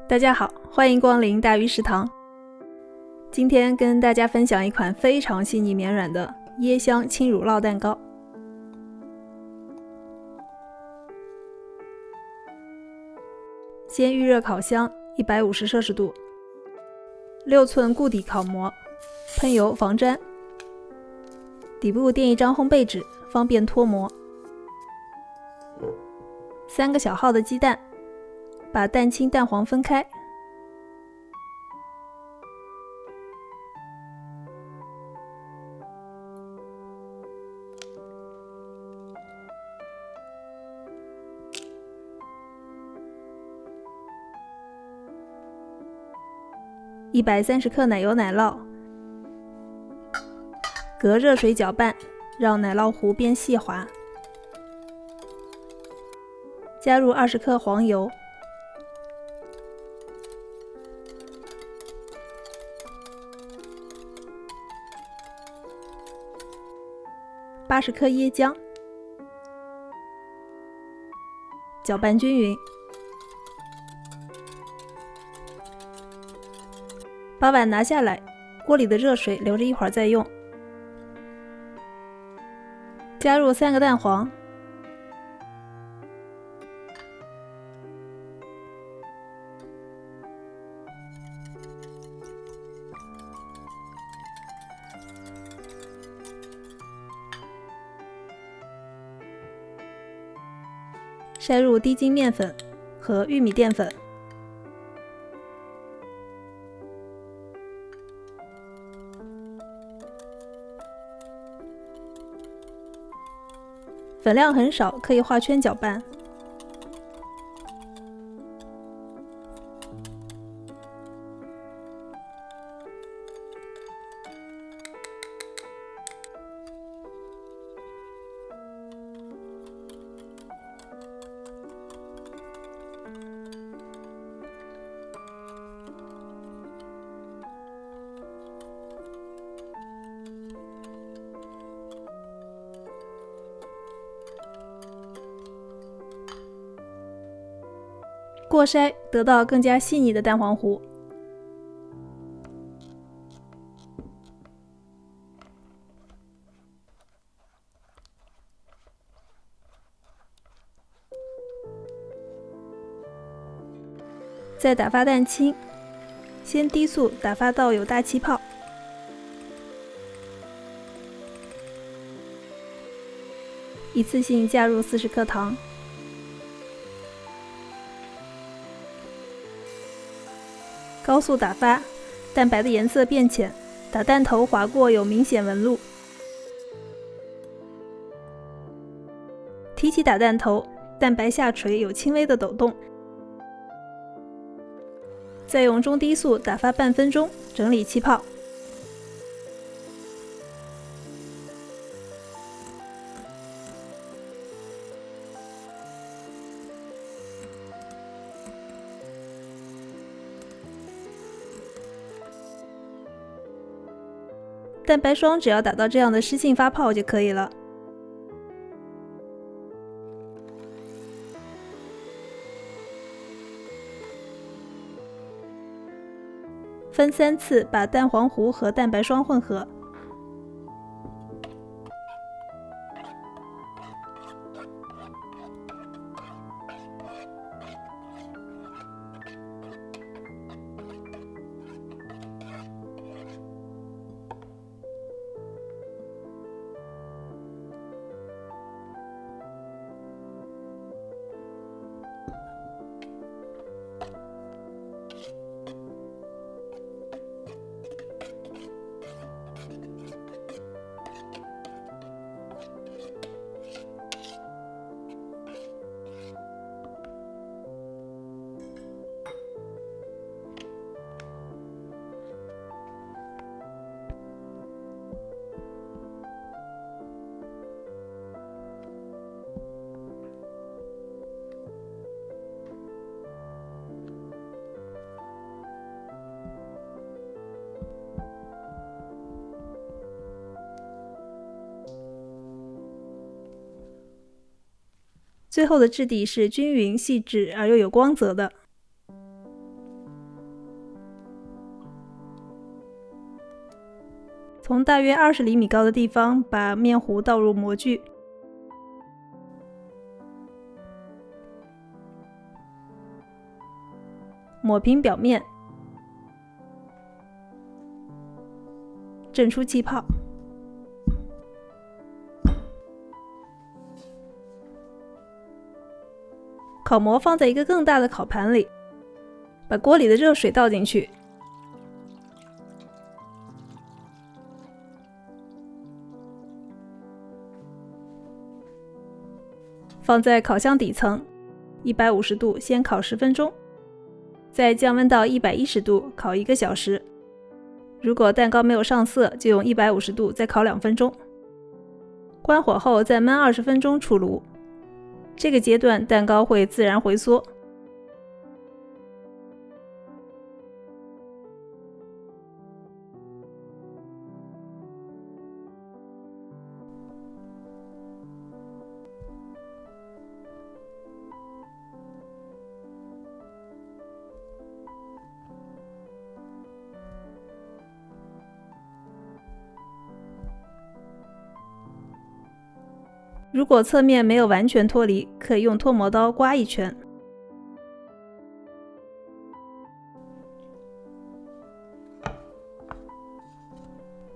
大家好，欢迎光临大鱼食堂。今天跟大家分享一款非常细腻绵软的椰香轻乳酪蛋糕。先预热烤箱150摄氏度，6寸固底烤模，喷油防粘，底部垫一张烘焙纸，方便脱模。3个小号的鸡蛋，把蛋清蛋黄分开。130克奶油奶酪，隔热水搅拌，让奶酪糊变细滑。加入20克黄油，80克椰浆，搅拌均匀。把碗拿下来，锅里的热水留着一会儿再用。加入3个蛋黄，筛入低筋面粉和玉米淀粉，粉量很少，可以画圈搅拌。过筛，得到更加细腻的蛋黄糊。再打发蛋清，先低速打发到有大气泡，一次性加入40克糖。高速打发，蛋白的颜色变浅，打蛋头划过有明显纹路。提起打蛋头，蛋白下垂有轻微的抖动。再用中低速打发半分钟，整理气泡。蛋白霜只要打到这样的湿性发泡就可以了。分3次把蛋黄糊和蛋白霜混合。最后的质地是均匀细致而又有光泽的。从大约20厘米高的地方把面糊倒入模具，抹平表面，震出气泡。烤模放在一个更大的烤盘里，把锅里的热水倒进去，放在烤箱底层，150度先烤10分钟，再降温到110度烤1个小时。如果蛋糕没有上色，就用150度再烤2分钟。关火后再焖20分钟出炉。这个阶段蛋糕会自然回缩。如果侧面没有完全脱离，可以用脱模刀刮一圈。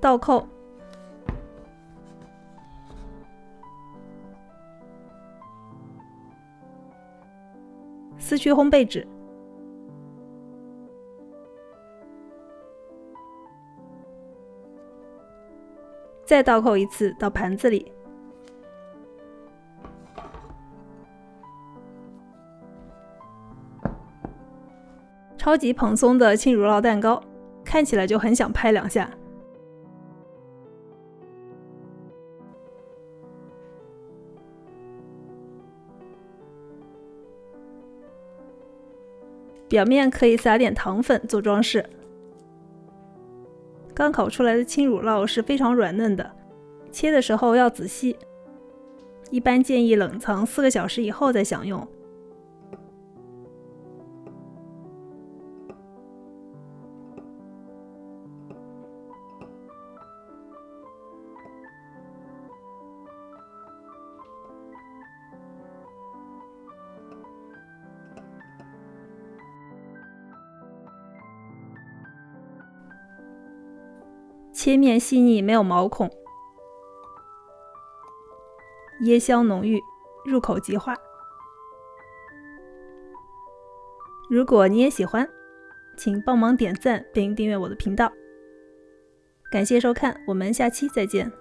倒扣，撕去烘焙纸，再倒扣一次到盘子里。超级蓬松的轻乳酪蛋糕，看起来就很想拍2下。表面可以撒点糖粉做装饰。刚烤出来的轻乳酪是非常软嫩的，切的时候要仔细。一般建议冷藏4个小时以后再享用。切面细腻，没有毛孔，椰香浓郁，入口即化。如果你也喜欢，请帮忙点赞并订阅我的频道。感谢收看，我们下期再见。